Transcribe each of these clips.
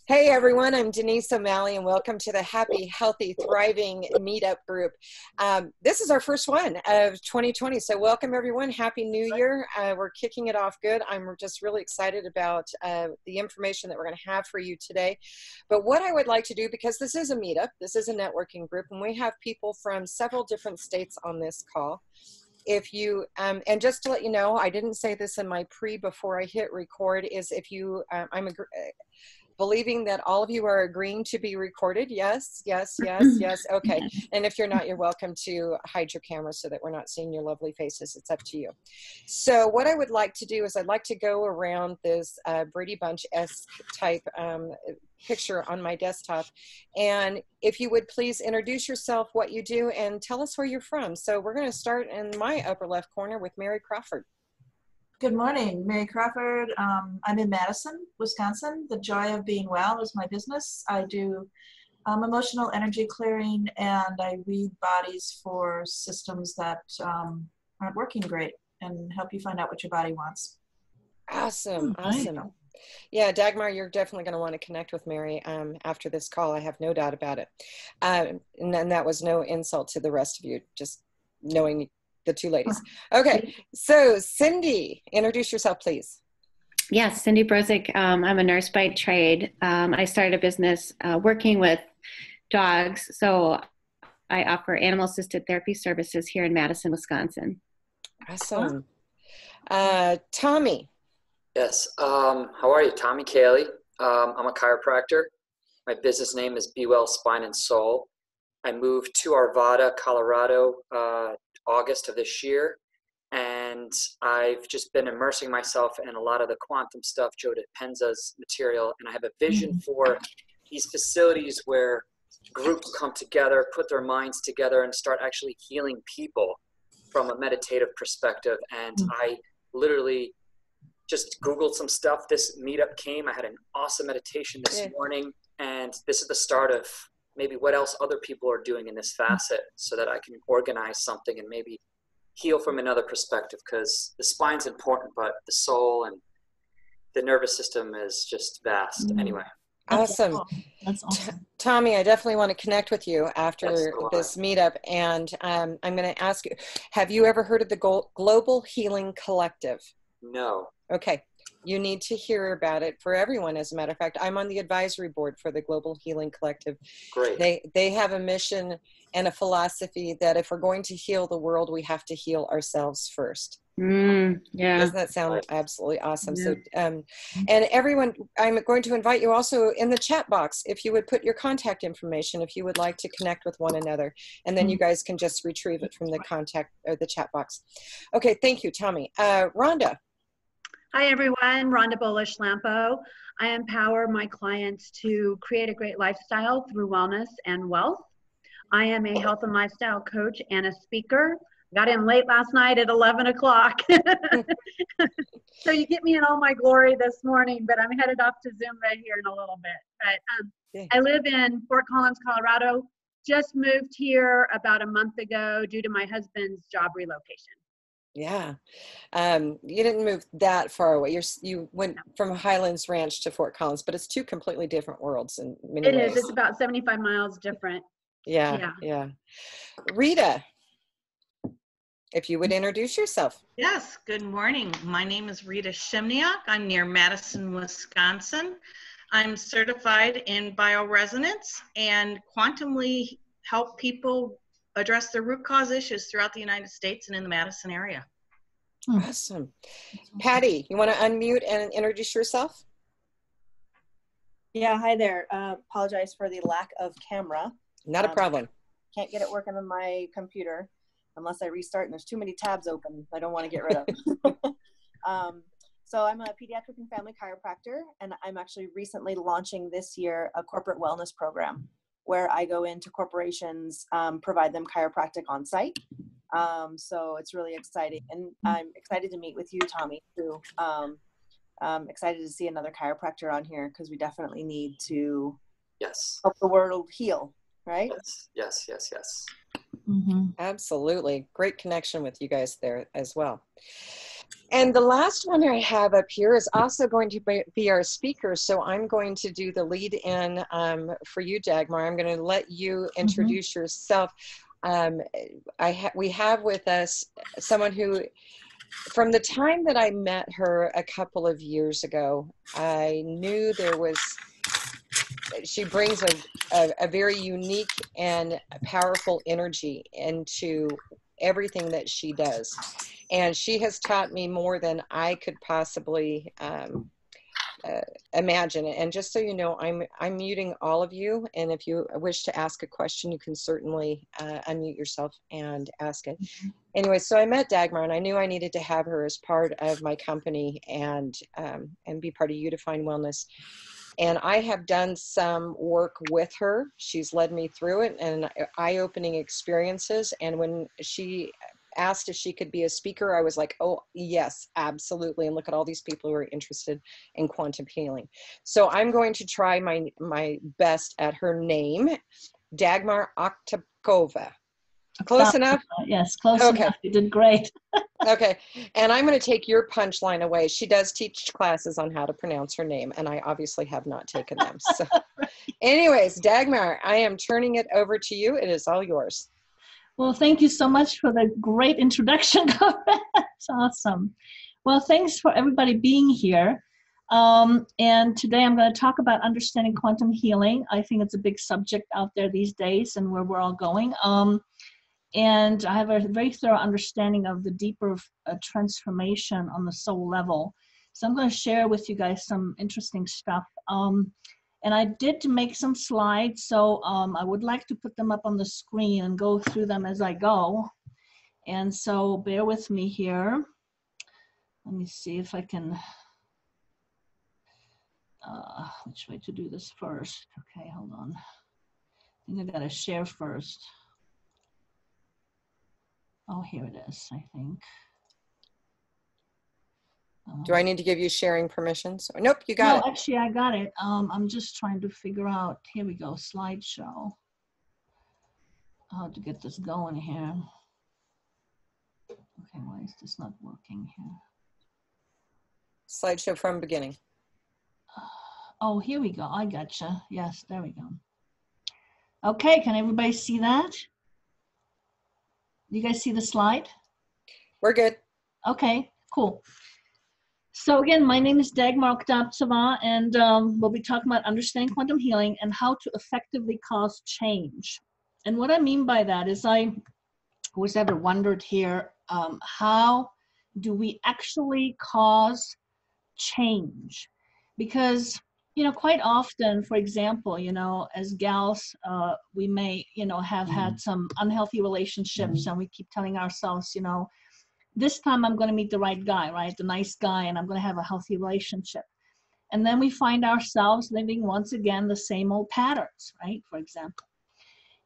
Hey everyone, I'm Denise O'Malley and welcome to the Happy, Healthy, Thriving Meetup group. This is our first one of 2020, so welcome everyone. Happy New Year. We're kicking it off good. I'm just really excited about the information that we're going to have for you today. But what I would like to do, because this is a meetup, this is a networking group, and we have people from several different states on this call. If you, and just to let you know, I didn't say this in my before I hit record, is if you, believing that all of you are agreeing to be recorded. Yes, yes, yes, yes. Okay. And if you're not, you're welcome to hide your camera so that we're not seeing your lovely faces. It's up to you. So what I would like to do is I'd like to go around this Brady Bunch-esque type picture on my desktop. And if you would please introduce yourself, what you do, and tell us where you're from. So we're going to start in my upper left corner with Mary Crawford. Good morning, Mary Crawford. I'm in Madison, Wisconsin. The Joy of Being Well is my business. I do emotional energy clearing, and I read bodies for systems that aren't working great and help you find out what your body wants. Awesome, awesome. Yeah, Dagmar, you're definitely going to want to connect with Mary after this call. I have no doubt about it. And that was no insult to the rest of you, just knowing the two ladies. Okay, so Cindy, introduce yourself, please. Yes, Cindy Brozick. I'm a nurse by trade. I started a business working with dogs, so I offer animal-assisted therapy services here in Madison, Wisconsin. Awesome. Tommy. Yes, how are you? Tommy Cayley. I'm a chiropractor. My business name is Be Well Spine and Soul. I moved to Arvada, Colorado, August of this year, and I've just been immersing myself in a lot of the quantum stuff, Joe Dispenza's material, and I have a vision for these facilities where groups come together, put their minds together, and start actually healing people from a meditative perspective. And I literally just Googled some stuff. This meetup came. I had an awesome meditation this morning, and this is the start of maybe what else other people are doing in this facet so that I can organize something and maybe heal from another perspective, because the spine's important, but the soul and the nervous system is just vast. Anyway. Awesome. That's awesome. Tommy, I definitely want to connect with you after this meetup. And I'm going to ask you, have you ever heard of the Global Healing Collective? No. Okay. You need to hear about it. For everyone, as a matter of fact. I'm on the advisory board for the Global Healing Collective. Great. They have a mission and a philosophy that if we're going to heal the world, we have to heal ourselves first. Yeah. Doesn't that sound absolutely awesome? Yeah. So, and everyone, I'm going to invite you also in the chat box, if you would put your contact information, if you would like to connect with one another, and then you guys can just retrieve it from the contact or the chat box. Okay. Thank you, Tommy. Rhonda. Hi, everyone. Rhonda Bolish-Lampo. I empower my clients to create a great lifestyle through wellness and wealth. I am a health and lifestyle coach and a speaker. Got in late last night at 11 o'clock. So you get me in all my glory this morning, but I'm headed off to Zumba here in a little bit. But I live in Fort Collins, Colorado. Just moved here about a month ago due to my husband's job relocation. Yeah. You didn't move that far away. You went from Highlands Ranch to Fort Collins, but it's two completely different worlds in many ways. It is. It's about 75 miles different. Yeah. Rita, if you would introduce yourself. Yes. Good morning. My name is Rita Shemniak. I'm near Madison, Wisconsin. I'm certified in bioresonance and quantumly help people address their root cause issues throughout the United States and in the Madison area. Awesome. Patty, you want to unmute and introduce yourself? Yeah, hi there. Apologize for the lack of camera. Not a problem. Can't get it working on my computer unless I restart, and there's too many tabs open I don't want to get rid of. So I'm a pediatric and family chiropractor, and I'm actually recently launching this year a corporate wellness program where I go into corporations, provide them chiropractic on site. So it's really exciting. And I'm excited to meet with you, Tommy, too. Excited to see another chiropractor on here because we definitely need to help the world heal, right? Yes. Absolutely. Great connection with you guys there as well. And the last one I have up here is also going to be our speaker. So I'm going to do the lead in for you, Dagmar. I'm going to let you introduce yourself. We have with us someone who, from the time that I met her a couple of years ago, I knew she brings a very unique and powerful energy into everything that she does. And she has taught me more than I could possibly imagine. And just so you know, I'm muting all of you. And if you wish to ask a question, you can certainly unmute yourself and ask it. Anyway, so I met Dagmar, and I knew I needed to have her as part of my company and be part of Unifying Wellness. And I have done some work with her. She's led me through it and eye-opening experiences. And when she asked if she could be a speaker, I was like, oh, yes, absolutely. And look at all these people who are interested in quantum healing. So I'm going to try my best at her name, Dagmar Oktabcova. Close enough? Yes, close enough. You did great. Okay. And I'm going to take your punchline away. She does teach classes on how to pronounce her name, and I obviously have not taken them. So anyways, Dagmar, I am turning it over to you. It is all yours. Well, thank you so much for the great introduction. It's awesome. Well, thanks for everybody being here. And today I'm going to talk about understanding quantum healing. I think it's a big subject out there these days and where we're all going. And I have a very thorough understanding of the deeper transformation on the soul level. So I'm going to share with you guys some interesting stuff. And I did make some slides, so I would like to put them up on the screen and go through them as I go. And so bear with me here. Let me see if I can, which way to do this first? Okay, hold on. I think I gotta share first. Oh, here it is, I think. Do I need to give you sharing permissions? Nope, you got it. No, actually, I got it. I'm just trying to figure out, here we go, slideshow. How to get this going here. Okay, why is this not working here? Slideshow from beginning. Oh, here we go. I gotcha. Yes, there we go. Okay, can everybody see that? You guys see the slide? We're good. Okay, cool. So again, my name is Dagmar Oktabcova, and we'll be talking about understanding quantum healing and how to effectively cause change. And what I mean by that is I was ever wondered here, how do we actually cause change? Because, you know, quite often, for example, you know, as gals, we may, you know, have had some unhealthy relationships, and we keep telling ourselves, you know, this time I'm going to meet the right guy, right? The nice guy, and I'm going to have a healthy relationship. And then we find ourselves living once again the same old patterns, right? For example.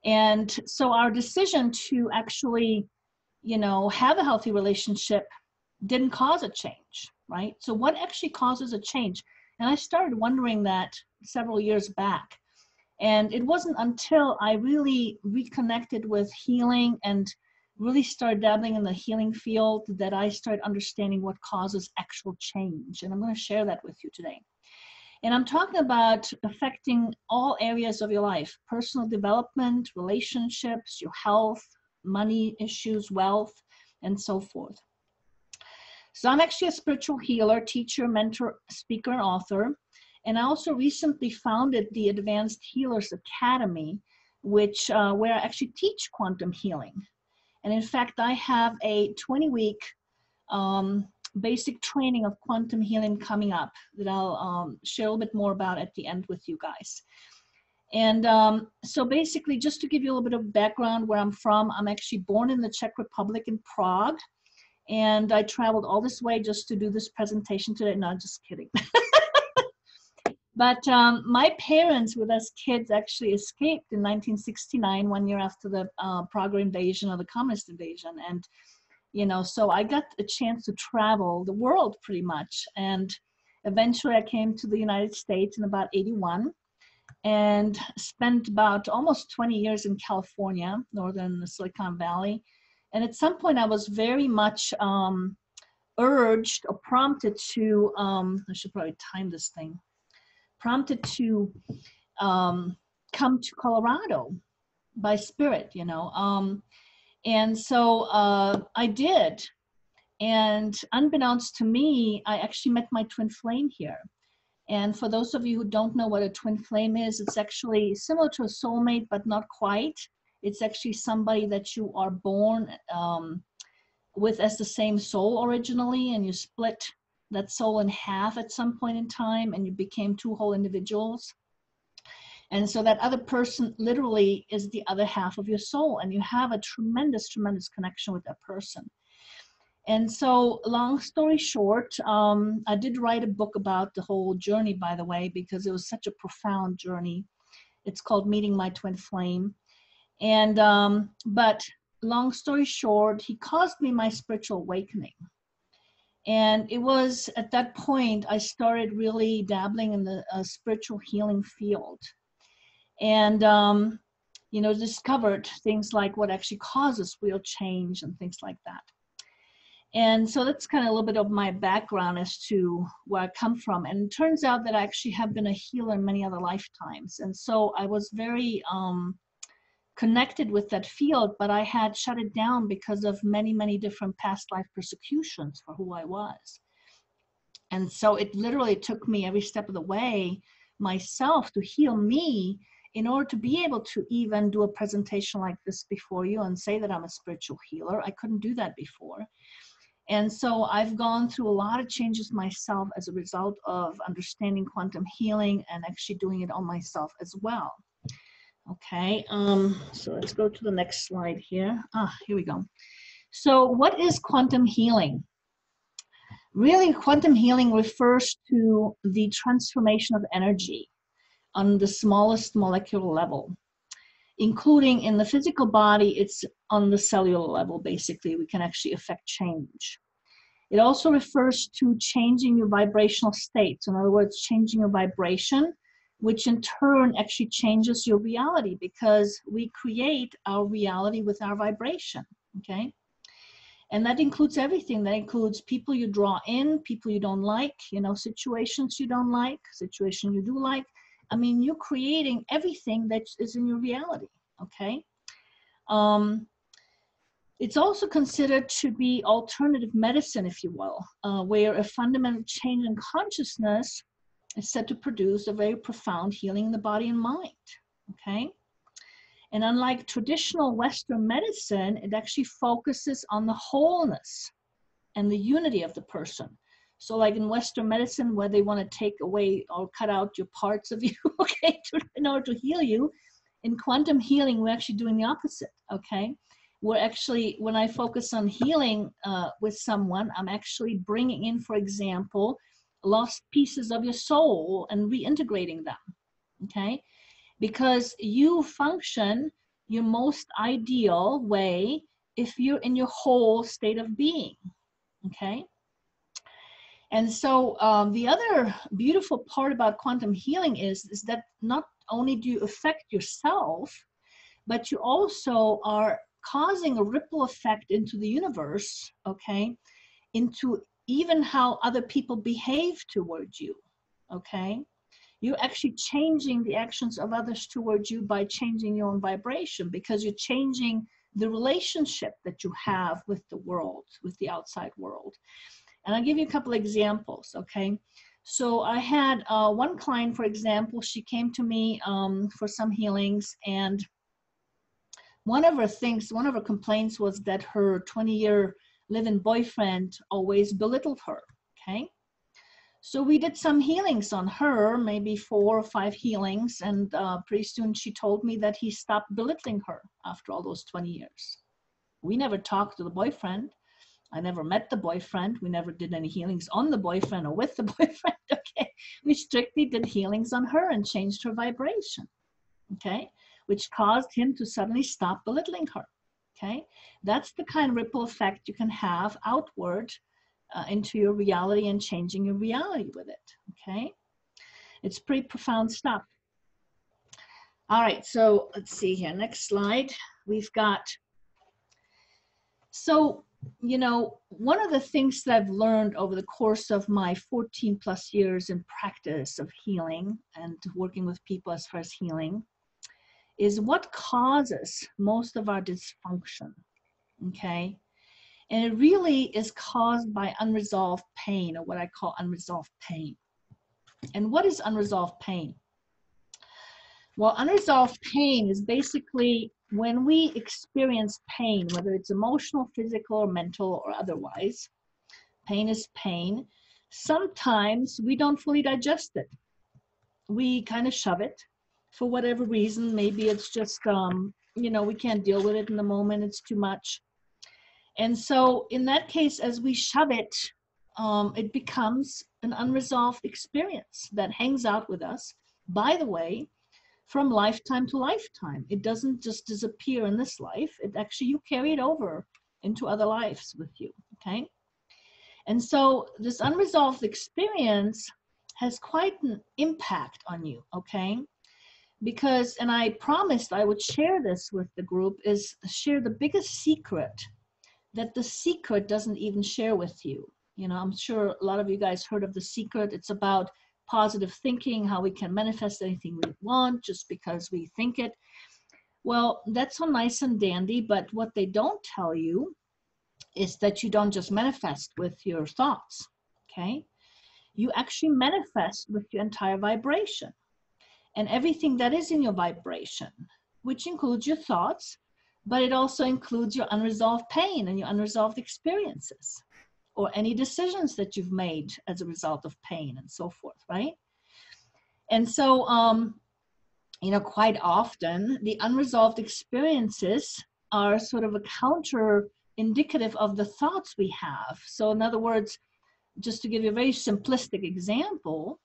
And so our decision to actually, you know, have a healthy relationship didn't cause a change, right? So what actually causes a change? And I started wondering that several years back. And it wasn't until I really reconnected with healing and really started dabbling in the healing field that I started understanding what causes actual change. And I'm going to share that with you today. And I'm talking about affecting all areas of your life: personal development, relationships, your health, money issues, wealth, and so forth. So I'm actually a spiritual healer, teacher, mentor, speaker, and author. And I also recently founded the Advanced Healers Academy, which where I actually teach quantum healing. And in fact, I have a 20-week basic training of quantum healing coming up that I'll share a little bit more about at the end with you guys. And so basically, just to give you a little bit of background where I'm from, I'm actually born in the Czech Republic in Prague. And I traveled all this way just to do this presentation today. No, just kidding. But my parents, with us kids, actually escaped in 1969, 1 year after the Prague invasion, or the communist invasion. And, you know, so I got a chance to travel the world pretty much. And eventually I came to the United States in about 81 and spent about almost 20 years in California, northern Silicon Valley. And at some point I was very much urged or prompted to, I should probably time this thing, prompted to come to Colorado by spirit, you know. And so I did. And unbeknownst to me, I actually met my twin flame here. And for those of you who don't know what a twin flame is, it's actually similar to a soulmate, but not quite. It's actually somebody that you are born with as the same soul originally, and you split that soul in half at some point in time, and you became two whole individuals. And so that other person literally is the other half of your soul, and you have a tremendous, tremendous connection with that person. And so, long story short, I did write a book about the whole journey, by the way, because it was such a profound journey. It's called Meeting My Twin Flame. And, but long story short, he caused me my spiritual awakening. And it was at that point, I started really dabbling in the spiritual healing field. And, you know, discovered things like what actually causes real change and things like that. And so that's kind of a little bit of my background as to where I come from. And it turns out that I actually have been a healer in many other lifetimes. And so I was very connected with that field, but I had shut it down because of many, many different past life persecutions for who I was. And so it literally took me every step of the way myself to heal me in order to be able to even do a presentation like this before you and say that I'm a spiritual healer. I couldn't do that before. And so I've gone through a lot of changes myself as a result of understanding quantum healing and actually doing it on myself as well. Okay, so let's go to the next slide here. Here we go. So what is quantum healing? Really, quantum healing refers to the transformation of energy on the smallest molecular level, including in the physical body. It's on the cellular level, basically. We can actually affect change. It also refers to changing your vibrational state. So in other words, changing your vibration, which in turn actually changes your reality, because we create our reality with our vibration, okay? And that includes everything. That includes people you draw in, people you don't like, you know, situations you don't like, situations you do like. I mean, you're creating everything that is in your reality, okay? It's also considered to be alternative medicine, if you will, where a fundamental change in consciousness is said to produce a very profound healing in the body and mind, okay? And unlike traditional Western medicine, it actually focuses on the wholeness and the unity of the person. So like in Western medicine, where they want to take away or cut out your parts of you, okay, in order to heal you, in quantum healing, we're actually doing the opposite, okay? We're actually, when I focus on healing with someone, I'm actually bringing in, for example, lost pieces of your soul and reintegrating them, okay? Because you function your most ideal way if you're in your whole state of being, okay? And so the other beautiful part about quantum healing is that not only do you affect yourself, but you also are causing a ripple effect into the universe, okay, into even how other people behave towards you, okay? You're actually changing the actions of others towards you by changing your own vibration, because you're changing the relationship that you have with the world, with the outside world. And I'll give you a couple examples, okay? So I had one client, for example, she came to me for some healings, and one of her complaints was that her 20-year live-in boyfriend always belittled her, okay? So we did some healings on her, maybe 4 or 5 healings, and pretty soon she told me that he stopped belittling her after all those 20 years. We never talked to the boyfriend. I never met the boyfriend. We never did any healings on the boyfriend or with the boyfriend, okay? We strictly did healings on her and changed her vibration, okay? Which caused him to suddenly stop belittling her, okay? That's the kind of ripple effect you can have outward into your reality and changing your reality with it, okay? It's pretty profound stuff. All right, so let's see here, next slide. We've got, so you know, one of the things that I've learned over the course of my 14 plus years in practice of healing and working with people as far as healing is what causes most of our dysfunction, okay? And it really is caused by unresolved pain, or what I call unresolved pain. And what is unresolved pain? Well, unresolved pain is basically when we experience pain, whether it's emotional, physical, or mental, or otherwise. Pain is pain. Sometimes we don't fully digest it. We kind of shove it for whatever reason. Maybe it's just, you know, we can't deal with it in the moment. It's too much. And so in that case, as we shove it, it becomes an unresolved experience that hangs out with us, by the way, from lifetime to lifetime. It doesn't just disappear in this life. It actually, you carry it over into other lives with you, okay? And so this unresolved experience has quite an impact on you, okay? Because, and I promised I would share this with the group, is share the biggest secret that the secret doesn't even share with you. You know, I'm sure a lot of you guys heard of The Secret. It's about positive thinking, how we can manifest anything we want just because we think it. Well, that's so nice and dandy, but what they don't tell you is that you don't just manifest with your thoughts, okay? You actually manifest with your entire vibration and everything that is in your vibration, which includes your thoughts, but it also includes your unresolved pain and your unresolved experiences, or any decisions that you've made as a result of pain and so forth, right? And so, you know, quite often the unresolved experiences are sort of a counter indicative of the thoughts we have. So in other words, just to give you a very simplistic example,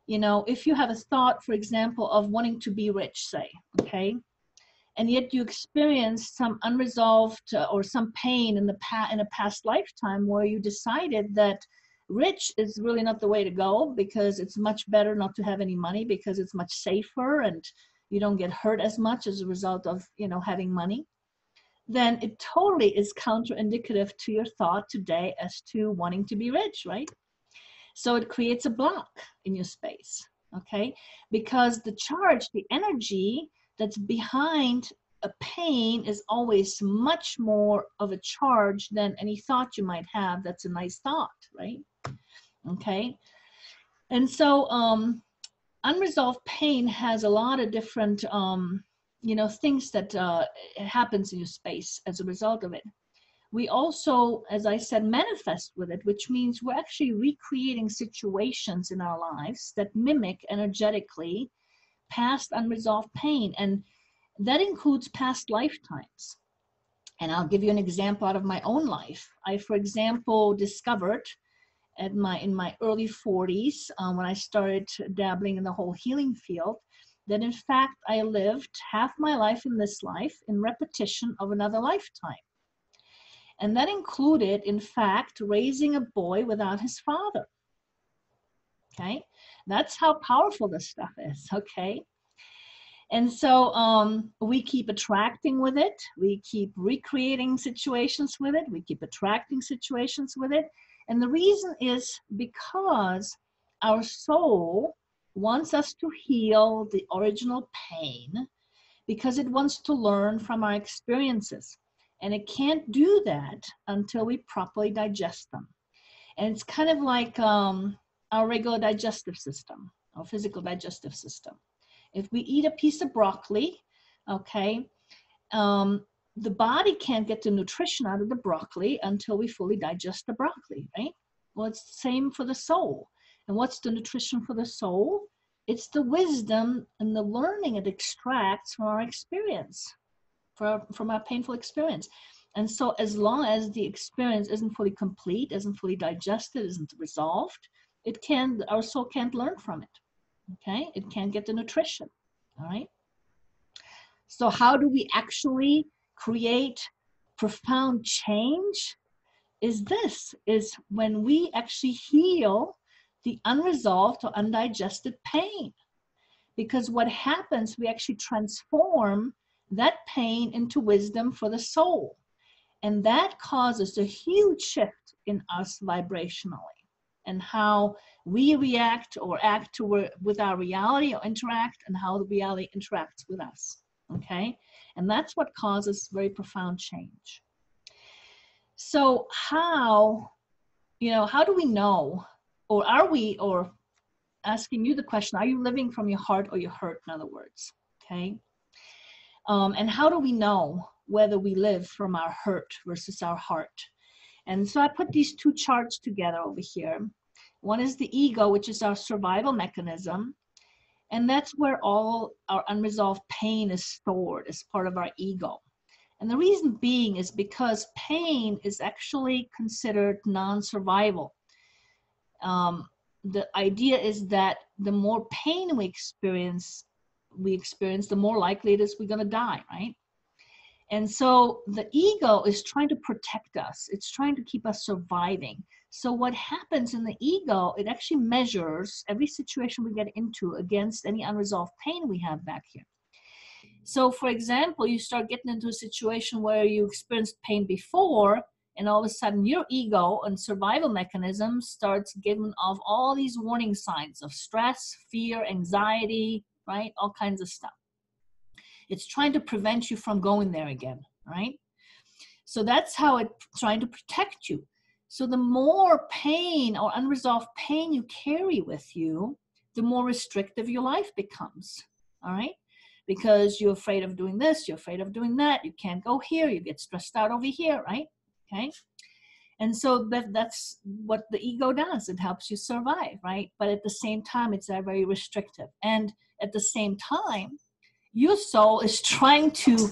you know, if you have a thought, for example, of wanting to be rich, say, okay, and yet you experienced some unresolved or some pain in a past lifetime where you decided that rich is really not the way to go because it's much better not to have any money because it's much safer and you don't get hurt as much as a result of, you know, having money, then it totally is counterindicative to your thought today as to wanting to be rich, right? So it creates a block in your space, okay? Because the charge, the energy that's behind a pain is always much more of a charge than any thought you might have that's a nice thought, right? Okay? And so unresolved pain has a lot of different, you know, things that happens in your space as a result of it. We also, as I said, manifest with it, which means we're actually recreating situations in our lives that mimic energetically past unresolved pain. And that includes past lifetimes. And I'll give you an example out of my own life. I, for example, discovered in my early 40s, when I started dabbling in the whole healing field, that in fact, I lived half my life in this life in repetition of another lifetime. And that included, in fact, raising a boy without his father. Okay? That's how powerful this stuff is, okay? And so we keep attracting with it. We keep recreating situations with it. We keep attracting situations with it. And the reason is because our soul wants us to heal the original pain because it wants to learn from our experiences. And it can't do that until we properly digest them. And it's kind of like our regular digestive system, our physical digestive system. If we eat a piece of broccoli, okay, the body can't get the nutrition out of the broccoli until we fully digest the broccoli, right? Well, it's the same for the soul. And what's the nutrition for the soul? It's the wisdom and the learning it extracts from our experience, from our painful experience. And so as long as the experience isn't fully complete, isn't fully digested, isn't resolved, our soul can't learn from it, okay? It can't get the nutrition, all right? So how do we actually create profound change? Is when we actually heal the unresolved or undigested pain. Because what happens, we actually transform that pain into wisdom for the soul. And that causes a huge shift in us vibrationally and how we react or act with our reality or interact, and how the reality interacts with us, okay? And that's what causes very profound change. So how do we know, or are we, or asking you the question, are you living from your heart or your hurt, in other words, okay? And how do we know whether we live from our hurt versus our heart? And so I put these two charts together over here. One is the ego, which is our survival mechanism. And that's where all our unresolved pain is stored as part of our ego. And the reason being is because pain is actually considered non-survival. The idea is that the more pain we experience, the more likely it is we're going to die, right? And so the ego is trying to protect us. It's trying to keep us surviving. So what happens in the ego, it actually measures every situation we get into against any unresolved pain we have back here. So for example, you start getting into a situation where you experienced pain before, and all of a sudden your ego and survival mechanism starts giving off all these warning signs of stress, fear, anxiety, right? All kinds of stuff. It's trying to prevent you from going there again, right? So that's how it's trying to protect you. So the more pain or unresolved pain you carry with you, the more restrictive your life becomes, all right? Because you're afraid of doing this, you're afraid of doing that, you can't go here, you get stressed out over here, right? Okay? And so that's what the ego does. It helps you survive, right? But at the same time, it's very restrictive. And at the same time, your soul is trying to,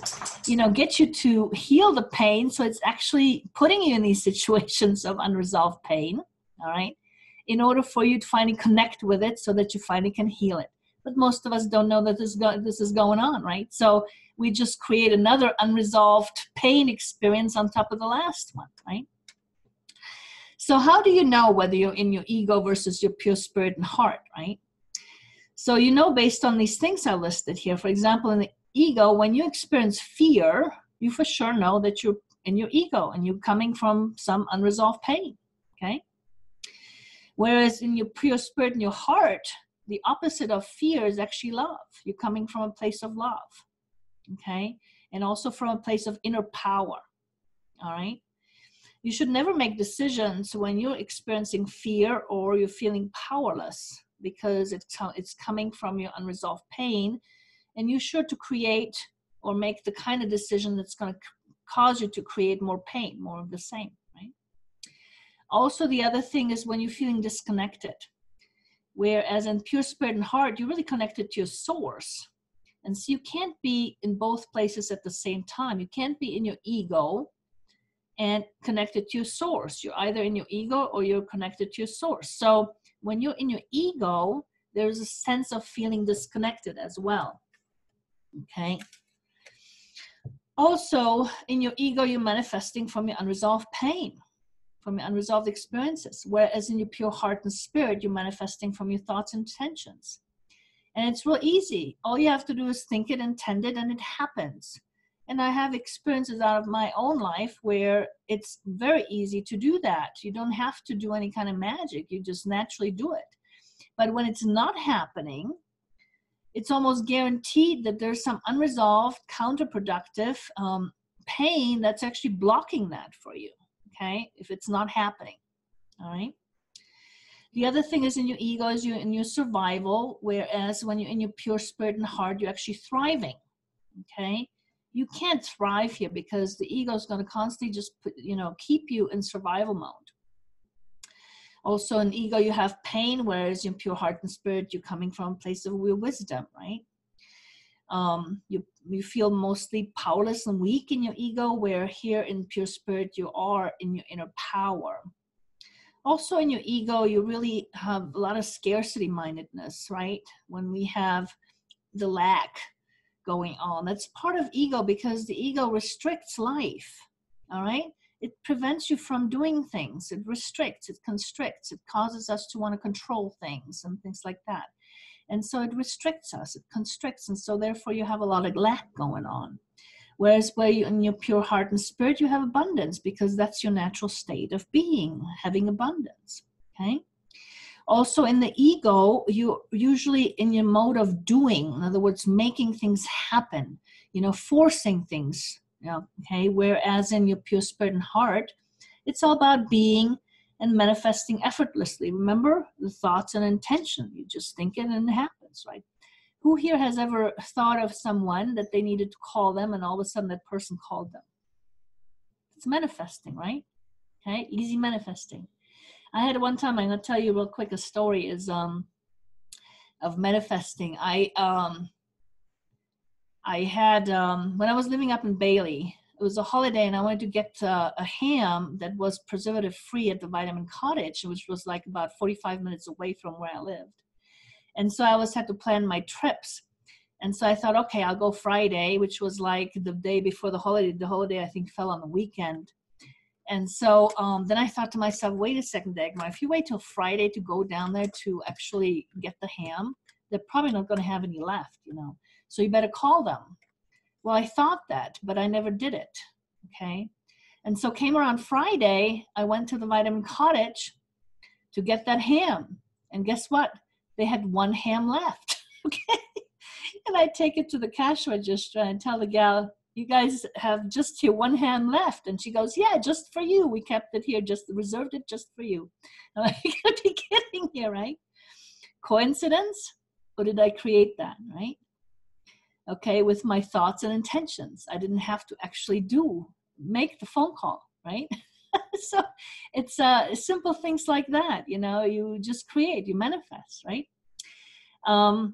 get you to heal the pain. So it's actually putting you in these situations of unresolved pain, all right, in order for you to finally connect with it so that you finally can heal it. But most of us don't know that this is going on, right? So we just create another unresolved pain experience on top of the last one, right? So how do you know whether you're in your ego versus your pure spirit and heart, right? So based on these things I listed here, for example, in the ego, when you experience fear, you for sure know that you're in your ego and you're coming from some unresolved pain, okay? Whereas in your pure spirit and your heart, the opposite of fear is actually love. You're coming from a place of love, okay? And also from a place of inner power, all right? You should never make decisions when you're experiencing fear or you're feeling powerless, because it's coming from your unresolved pain, and you're sure to create or make the kind of decision that's going to cause you to create more pain, more of the same, right? Also, the other thing is when you're feeling disconnected, whereas in pure spirit and heart, you're really connected to your source. And so you can't be in both places at the same time. You can't be in your ego and connected to your source. You're either in your ego or you're connected to your source. So when you're in your ego, there's a sense of feeling disconnected as well, okay? Also, in your ego, you're manifesting from your unresolved pain, from your unresolved experiences, whereas in your pure heart and spirit, you're manifesting from your thoughts and intentions. And it's real easy. All you have to do is think it, intend it, and it happens. And I have experiences out of my own life where it's very easy to do that. You don't have to do any kind of magic. You just naturally do it. But when it's not happening, it's almost guaranteed that there's some unresolved, counterproductive pain that's actually blocking that for you, okay, if it's not happening, all right? The other thing is in your ego is you're in your survival, whereas when you're in your pure spirit and heart, you're actually thriving, okay? You can't thrive here because the ego is going to constantly just keep you in survival mode. Also in ego, you have pain, whereas in pure heart and spirit, you're coming from a place of real wisdom, right? You feel mostly powerless and weak in your ego, where here in pure spirit, you are in your inner power. Also in your ego, you really have a lot of scarcity mindedness, right? When we have the lack going on, that's part of ego, because the ego restricts life, all right? It prevents you from doing things. It restricts, it constricts, it causes us to want to control things and things like that. And so it restricts us, it constricts, and so therefore you have a lot of lack going on. Whereas where you in your pure heart and spirit, you have abundance, because that's your natural state of being, having abundance. Okay. Also in the ego, you usually in your mode of doing, in other words, making things happen, forcing things, okay. Whereas in your pure spirit and heart, it's all about being and manifesting effortlessly. Remember the thoughts and intention. You just think it and it happens, right? Who here has ever thought of someone that they needed to call them and all of a sudden that person called them? It's manifesting, right? Okay, easy manifesting. I had one time, I'm going to tell you real quick, a story is of manifesting. I had, when I was living up in Bailey, it was a holiday and I wanted to get a ham that was preservative free at the Vitamin Cottage, which was like about 45 minutes away from where I lived. And so I always had to plan my trips. And so I thought, okay, I'll go Friday, which was like the day before the holiday. The holiday, I think, fell on the weekend. And so then I thought to myself, wait a second, Dagmar, if you wait till Friday to go down there to actually get the ham, they're probably not going to have any left, So you better call them. Well, I thought that, but I never did it, okay? And so came around Friday, I went to the Vitamin Cottage to get that ham. And guess what? They had one ham left, okay? And I take it to the cash register and tell the gal, you guys have just here one ham left. And she goes, yeah, just for you. We kept it here, just reserved it just for you. I'm like, you gotta be kidding here, right? Coincidence? Or did I create that, right? Okay, with my thoughts and intentions. I didn't have to actually make the phone call, right? So it's simple things like that, you just create, you manifest, right? And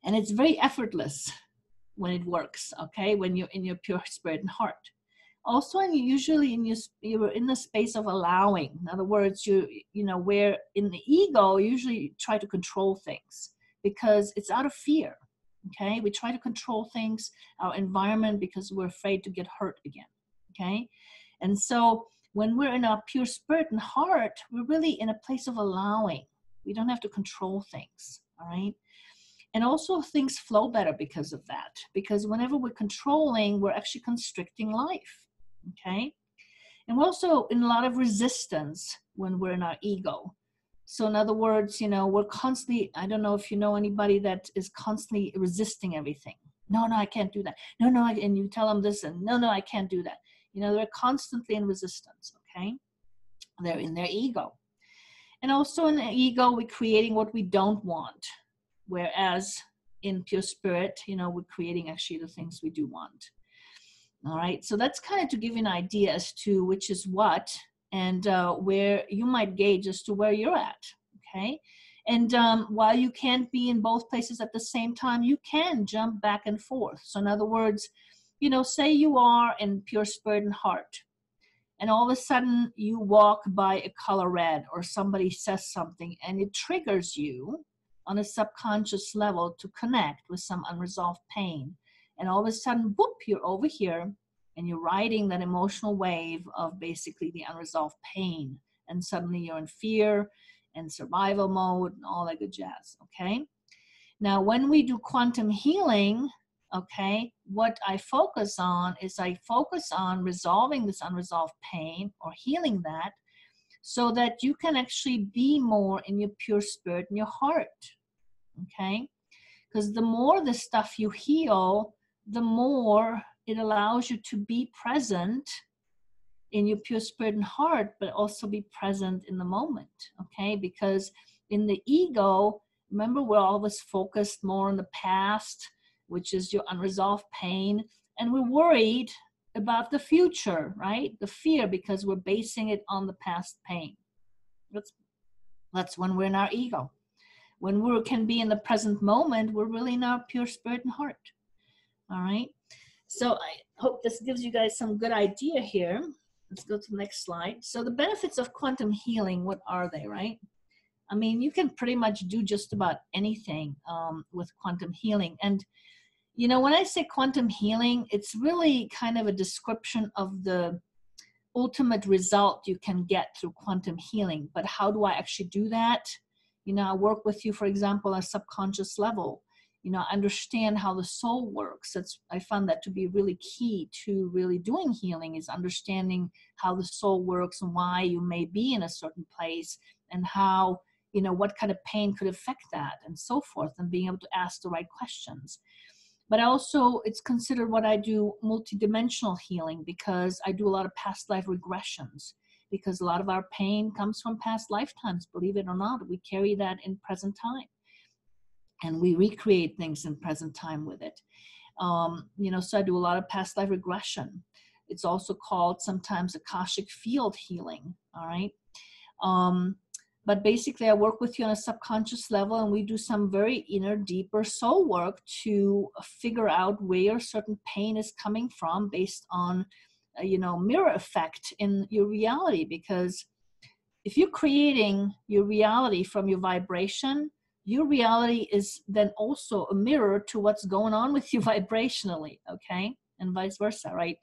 it's very effortless when it works, okay, when you're in your pure spirit and heart. Also, and usually you're in the space of allowing. In other words, where in the ego, you usually try to control things because it's out of fear, okay? We try to control things, our environment, because we're afraid to get hurt again, okay? And so when we're in our pure spirit and heart, we're really in a place of allowing. We don't have to control things, all right? And also things flow better because of that. Because whenever we're controlling, we're actually constricting life, okay? And we're also in a lot of resistance when we're in our ego. So in other words, we're constantly, I don't know if you know anybody that is constantly resisting everything. No, I can't do that. No, and you tell them this, and no, I can't do that. They're constantly in resistance, okay? They're in their ego. And also in the ego, we're creating what we don't want. Whereas in pure spirit, we're creating actually the things we do want. All right. So that's kind of to give you an idea as to which is what and where you might gauge as to where you're at. Okay. And while you can't be in both places at the same time, you can jump back and forth. So in other words, say you are in pure spirit and heart, and all of a sudden you walk by a color red or somebody says something and it triggers you on a subconscious level to connect with some unresolved pain. And all of a sudden, boop, you're over here and you're riding that emotional wave of basically the unresolved pain. And suddenly you're in fear and survival mode and all that good jazz, okay? Now, when we do quantum healing, okay, what I focus on is I focus on resolving this unresolved pain or healing that so that you can actually be more in your pure spirit and your heart, okay? Because the more the stuff you heal, the more it allows you to be present in your pure spirit and heart, but also be present in the moment, okay? Because in the ego, remember, we're always focused more on the past, which is your unresolved pain, and we're worried about the future, right? The fear, because we're basing it on the past pain. That's when we're in our ego. When we can be in the present moment, we're really in our pure spirit and heart. All right. So I hope this gives you guys some good idea here. Let's go to the next slide. So the benefits of quantum healing, what are they, right? I mean, you can pretty much do just about anything with quantum healing. And, when I say quantum healing, it's really kind of a description of the ultimate result you can get through quantum healing. But how do I actually do that? I work with you, for example, on a subconscious level. understand how the soul works. I found that to be really key to really doing healing, is understanding how the soul works and why you may be in a certain place, and how, what kind of pain could affect that, and so forth, and being able to ask the right questions. But also, it's considered what I do multidimensional healing, because I do a lot of past life regressions, because a lot of our pain comes from past lifetimes, believe it or not. We carry that in present time, and we recreate things in present time with it. So I do a lot of past life regression. It's also called sometimes Akashic field healing, all right? But basically, I work with you on a subconscious level, and we do some very inner, deeper soul work to figure out where certain pain is coming from based on, mirror effect in your reality. Because if you're creating your reality from your vibration, your reality is then also a mirror to what's going on with you vibrationally, okay? And vice versa, right?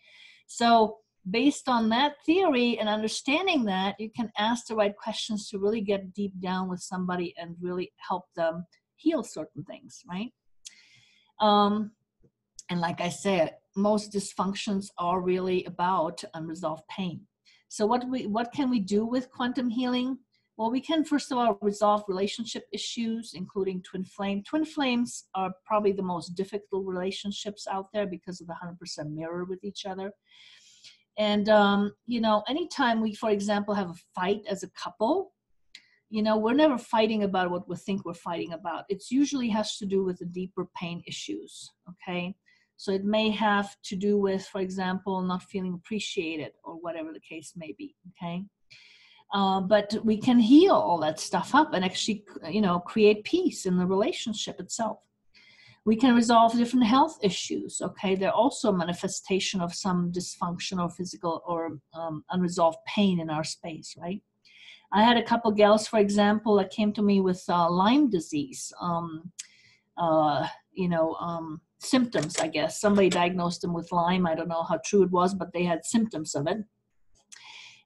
So based on that theory and understanding that, you can ask the right questions to really get deep down with somebody and really help them heal certain things, right? And like I said, most dysfunctions are really about unresolved pain. So what can we do with quantum healing? Well, we can, first of all, resolve relationship issues, including twin flame. Twin flames are probably the most difficult relationships out there because of the 100% mirror with each other. And, anytime we, for example, have a fight as a couple, we're never fighting about what we think we're fighting about. It usually has to do with the deeper pain issues, okay? So it may have to do with, for example, not feeling appreciated or whatever the case may be, okay? But we can heal all that stuff up and actually, create peace in the relationship itself. We can resolve different health issues, okay? They're also a manifestation of some dysfunction or physical or unresolved pain in our space, right? I had a couple gals, for example, that came to me with Lyme disease, symptoms, I guess. Somebody diagnosed them with Lyme. I don't know how true it was, but they had symptoms of it.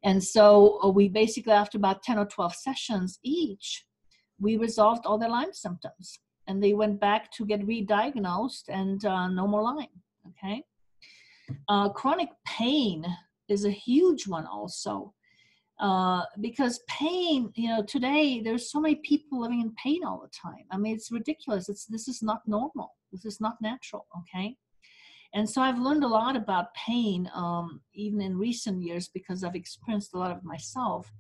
And so we basically, after about 10 or 12 sessions each, we resolved all their Lyme symptoms. And they went back to get re-diagnosed, and no more Lyme, okay? Chronic pain is a huge one also. Because pain, today there's so many people living in pain all the time. I mean, it's ridiculous. This is not normal. This is not natural, okay? And so I've learned a lot about pain, even in recent years, because I've experienced a lot of it myself.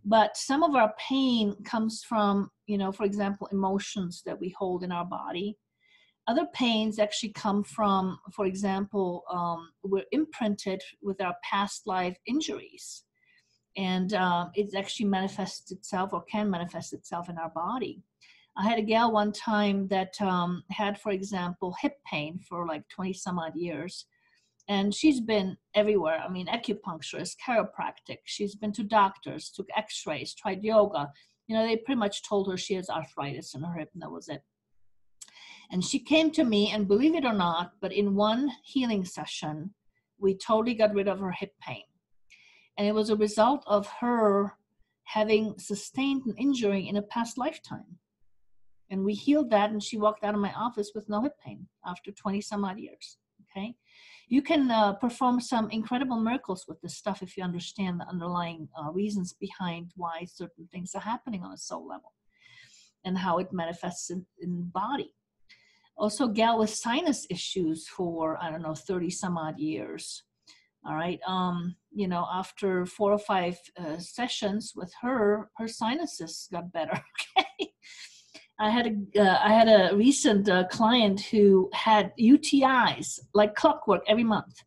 But some of our pain comes from, for example, emotions that we hold in our body. Other pains actually come from, for example, we're imprinted with our past life injuries. And it actually manifests itself, or can manifest itself, in our body. I had a gal one time that had, for example, hip pain for like 20 some odd years. And she's been everywhere. I mean, acupuncturist, chiropractic. She's been to doctors, took x-rays, tried yoga. They pretty much told her she has arthritis in her hip, and that was it. And she came to me, and believe it or not, but in one healing session, we totally got rid of her hip pain. And it was a result of her having sustained an injury in a past lifetime. And we healed that, and she walked out of my office with no hip pain after 20 some odd years, okay? You can perform some incredible miracles with this stuff if you understand the underlying reasons behind why certain things are happening on a soul level and how it manifests in the body. Also, gal with sinus issues for, 30 some odd years. All right. After 4 or 5 sessions with her sinuses got better. Okay. I had a recent client who had UTIs like clockwork every month.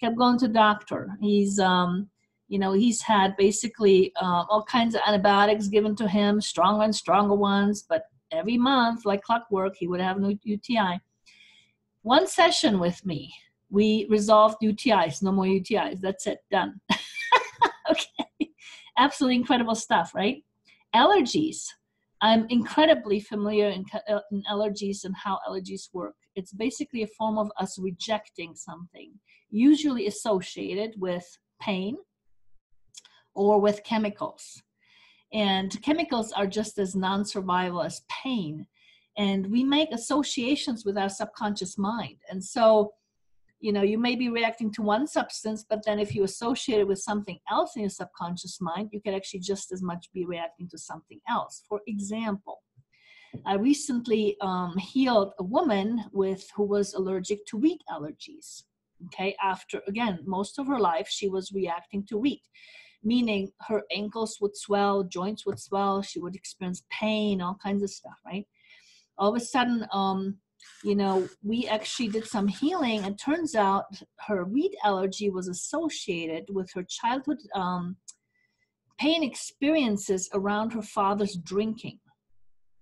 Kept going to the doctor. He's had basically all kinds of antibiotics given to him, stronger and stronger ones, but every month, like clockwork, he would have no UTI. One session with me, we resolved UTIs, no more UTIs. That's it, done. Okay. Absolutely incredible stuff, right? Allergies. I'm incredibly familiar in allergies and how allergies work. It's basically a form of us rejecting something, usually associated with pain or with chemicals. And chemicals are just as non-survival as pain. And we make associations with our subconscious mind. And so, you know, you may be reacting to one substance, but then if you associate it with something else in your subconscious mind, you can actually just as much be reacting to something else. For example, I recently healed a woman who was allergic to wheat allergies. Okay, after, again, most of her life, she was reacting to wheat, meaning her ankles would swell, joints would swell, she would experience pain, all kinds of stuff, right? All of a sudden, you know, we actually did some healing, and turns out her wheat allergy was associated with her childhood pain experiences around her father's drinking.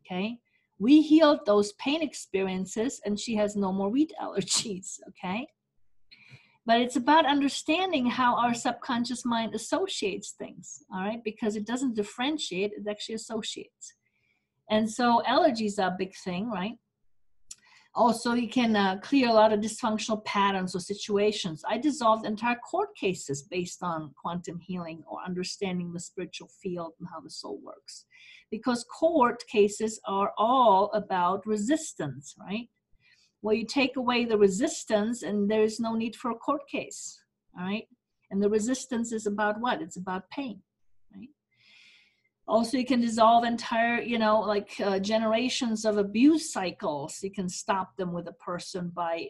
Okay, we healed those pain experiences, and she has no more wheat allergies. Okay, but it's about understanding how our subconscious mind associates things. All right, because it doesn't differentiate; it actually associates. And so allergies are a big thing, right? Also, you can clear a lot of dysfunctional patterns or situations. I dissolved entire court cases based on quantum healing or understanding the spiritual field and how the soul works. Because court cases are all about resistance, right? Well, you take away the resistance and there is no need for a court case, all right? And the resistance is about what? It's about pain, right? Also, you can dissolve entire, you know, like generations of abuse cycles. You can stop them with a person by,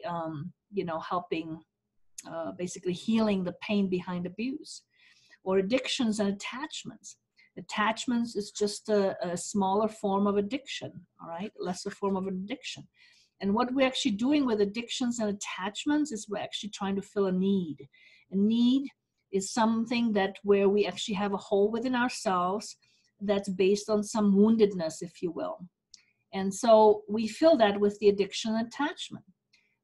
you know, helping, basically healing the pain behind abuse. Or addictions and attachments. Attachments is just a smaller form of addiction, all right? Lesser form of addiction. And what we're actually doing with addictions and attachments is we're actually trying to fill a need. A need is something that where we actually have a hole within ourselves that's based on some woundedness, if you will. And so we fill that with the addiction and attachment.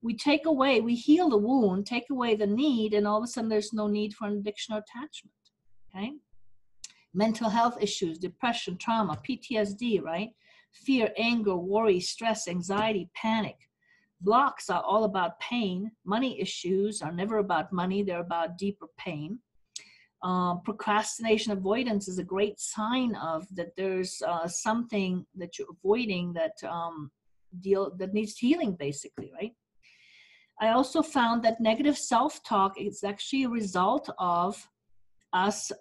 We take away, we heal the wound, take away the need, and all of a sudden there's no need for an addiction or attachment, okay? Mental health issues, depression, trauma, PTSD, right? Fear, anger, worry, stress, anxiety, panic. Blocks are all about pain. Money issues are never about money, they're about deeper pain. Procrastination avoidance is a great sign of that there's something that you're avoiding that that needs healing, basically, right? I also found that negative self-talk is actually a result of us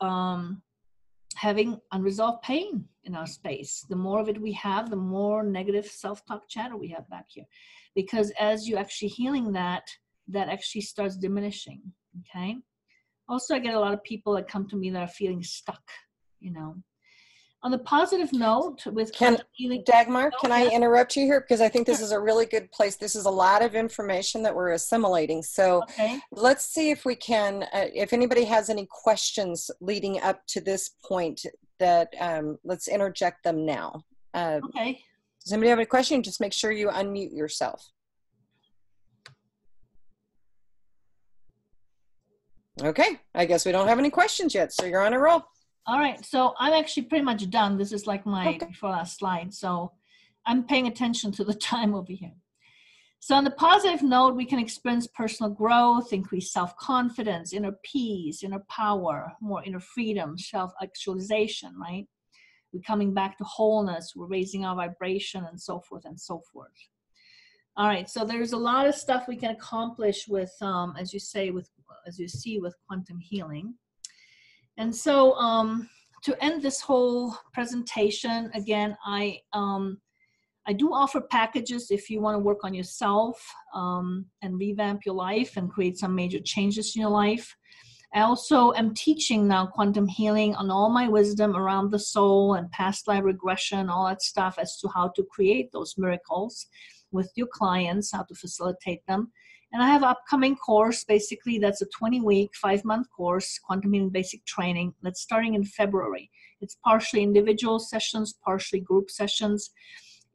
having unresolved pain in our space. The more of it we have, the more negative self-talk chatter we have back here. Because as you actually healing that, that actually starts diminishing, okay? Also, I get a lot of people that come to me that are feeling stuck, you know. On the positive note, with healing, Dagmar, can I interrupt you here? Because I think this is a really good place. This is a lot of information that we're assimilating. So let's see if we can, if anybody has any questions leading up to this point, that let's interject them now. Okay. Does anybody have a question? Just make sure you unmute yourself. Okay, I guess we don't have any questions yet, so you're on a roll. All right, so I'm actually pretty much done. This is like my before last slide, so I'm paying attention to the time over here. So on the positive note, we can experience personal growth, increase self-confidence, inner peace, inner power, more inner freedom, self-actualization, right? We're coming back to wholeness, we're raising our vibration, and so forth and so forth. All right, so there's a lot of stuff we can accomplish with, as you see, with quantum healing. And so to end this whole presentation, again, I do offer packages if you want to work on yourself and revamp your life and create some major changes in your life. I also am teaching now quantum healing on all my wisdom around the soul and past life regression, all that stuff as to how to create those miracles with your clients, how to facilitate them. And I have an upcoming course, basically, that's a 20-week, 5-month course, Quantum Healing Basic Training, that's starting in February. It's partially individual sessions, partially group sessions.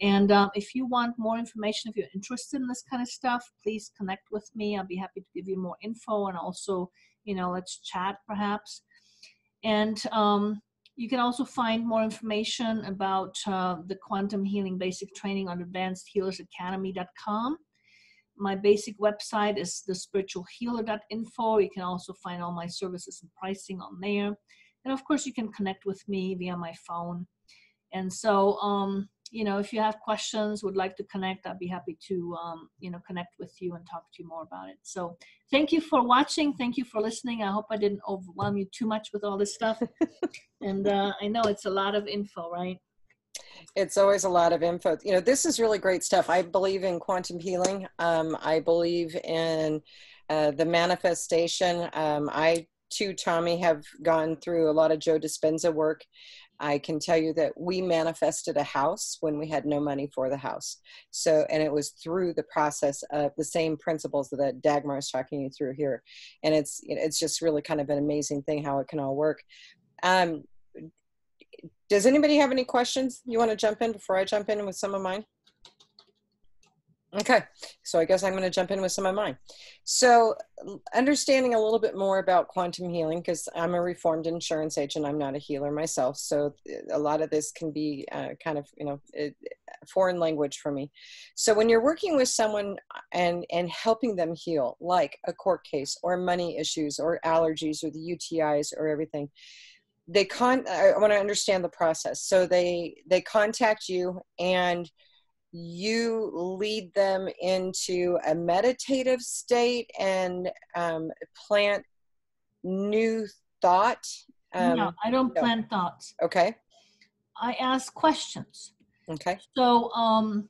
And if you want more information, if you're interested in this kind of stuff, please connect with me. I'll be happy to give you more info, and also, you know, let's chat perhaps. And you can also find more information about the Quantum Healing Basic Training on advancedhealersacademy.com. My basic website is thespiritualhealer.info. You can also find all my services and pricing on there. And of course, you can connect with me via my phone. And so if you have questions, would like to connect, I'd be happy to, connect with you and talk to you more about it. So thank you for watching. Thank you for listening. I hope I didn't overwhelm you too much with all this stuff. And I know it's a lot of info, right? It's always a lot of info. This is really great stuff. I believe in quantum healing. I believe in the manifestation. I too, Tommy, have gone through a lot of Joe Dispenza work. I can tell you that we manifested a house when we had no money for the house. And it was through the process of the same principles that Dagmar is talking you through here. And it's just really kind of an amazing thing how it can all work. Does anybody have any questions? You want to jump in before I jump in with some of mine? Okay, so I guess I'm going to jump in with some of mine. So understanding a little bit more about quantum healing, because I'm a reformed insurance agent, I'm not a healer myself. So a lot of this can be kind of, foreign language for me. So when you're working with someone and helping them heal, like a court case or money issues or allergies or the UTIs or everything, I want to understand the process. So they contact you and you lead them into a meditative state and plant new thought. No, I don't plant thoughts. Okay. I ask questions. Okay. So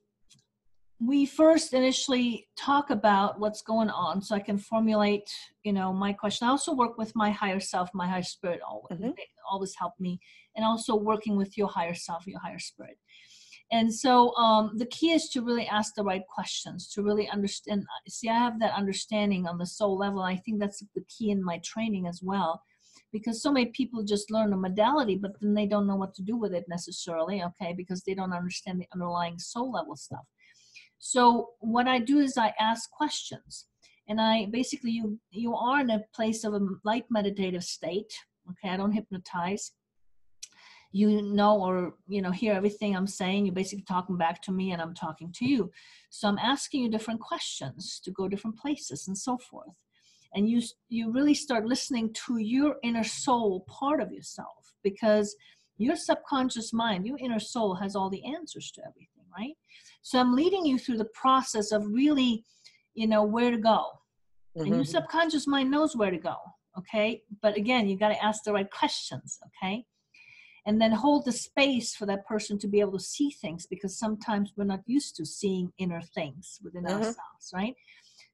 we first initially talk about what's going on so I can formulate, my question. I also work with my higher self, my higher spirit. They always help me. And also working with your higher self, your higher spirit. And so the key is to really ask the right questions, to really understand. See, I have that understanding on the soul level. I think that's the key in my training as well, because so many people just learn a modality, but then they don't know what to do with it necessarily, okay, because they don't understand the underlying soul level stuff. So what I do is I ask questions, and I basically, you are in a place of a light meditative state, okay? I don't hypnotize. Or hear everything I'm saying. You're basically talking back to me and I'm talking to you. So I'm asking you different questions to go different places and so forth. And you really start listening to your inner soul part of yourself, because your subconscious mind, your inner soul has all the answers to everything, right? So I'm leading you through the process of really, where to go. And your subconscious mind knows where to go, okay? But again, you got to ask the right questions, okay? And then hold the space for that person to be able to see things, because sometimes we're not used to seeing inner things within ourselves, right?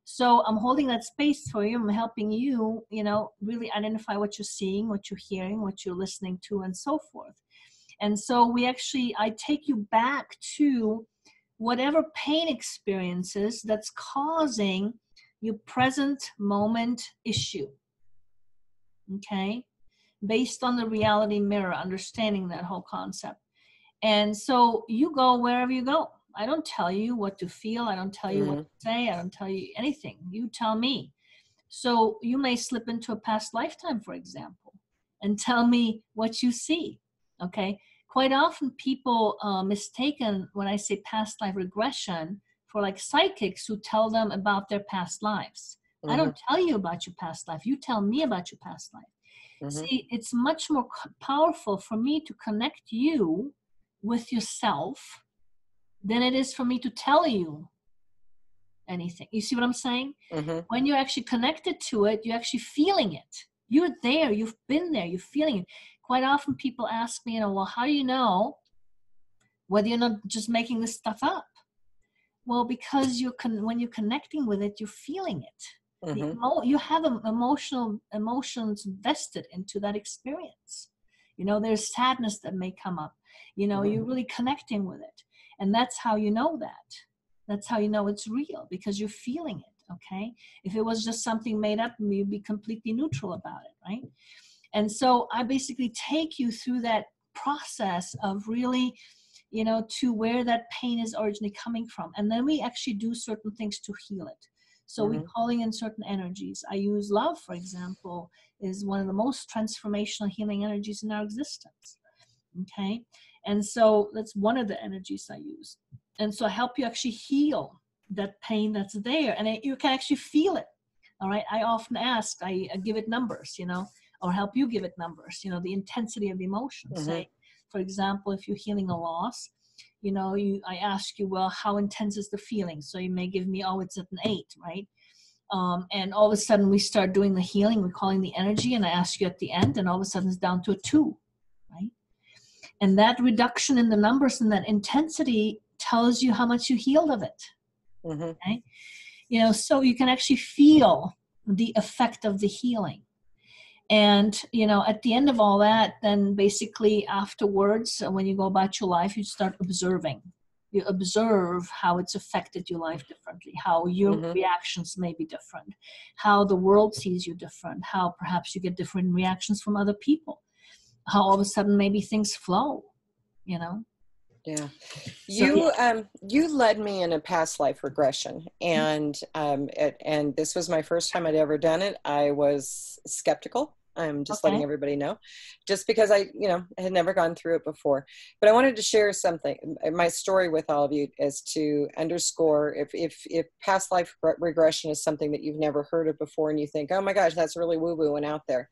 So I'm holding that space for you. I'm helping you, really identify what you're seeing, what you're hearing, what you're listening to, and so forth. And so I take you back to whatever pain experiences that's causing your present moment issue, okay? Based on the reality mirror, understanding that whole concept. And so you go wherever you go. I don't tell you what to feel. I don't tell you what to say. I don't tell you anything. You tell me. So you may slip into a past lifetime, for example, and tell me what you see, okay? Quite often people mistaken when I say past life regression for like psychics who tell them about their past lives. I don't tell you about your past life. You tell me about your past life. See, it's much more powerful for me to connect you with yourself than it is for me to tell you anything. You see what I'm saying? When you're actually connected to it, you're actually feeling it. You're there. You've been there. You're feeling it. Quite often people ask me, well, how do you know whether you're not just making this stuff up? Well, because when you're connecting with it, you're feeling it. You have emotions vested into that experience. There's sadness that may come up. You're really connecting with it. And that's how you know that. That's how you know it's real, because you're feeling it, okay? If it was just something made up, you'd be completely neutral about it, right? And so I basically take you through that process of really, to where that pain is originally coming from. And then we actually do certain things to heal it. So we're calling in certain energies. I use love, for example, is one of the most transformational healing energies in our existence. Okay. And so that's one of the energies I use. And so I help you actually heal that pain that's there. And you can actually feel it. All right. I often ask, I give it numbers, or help you give it numbers, the intensity of the emotion. Say, for example, if you're healing a loss, I ask you, well, how intense is the feeling? So you may give me, oh, it's at an 8, right? And all of a sudden we start doing the healing, we're calling the energy, and I ask you at the end, and all of a sudden it's down to a 2, right? And that reduction in the numbers and that intensity tells you how much you healed of it. Mm-hmm. Right? So you can actually feel the effect of the healing. And, at the end of all that, then basically afterwards, when you go about your life, you start observing. You observe how it's affected your life differently, how your reactions may be different, how the world sees you different, how perhaps you get different reactions from other people, how all of a sudden maybe things flow, Yeah. So, You led me in a past life regression, and this was my first time I'd ever done it. I was skeptical. I'm just letting everybody know, just because I had never gone through it before. But I wanted to share something, my story with all of you, is to underscore if past life regression is something that you've never heard of before, and you think, oh my gosh, that's really woo-woo and out there.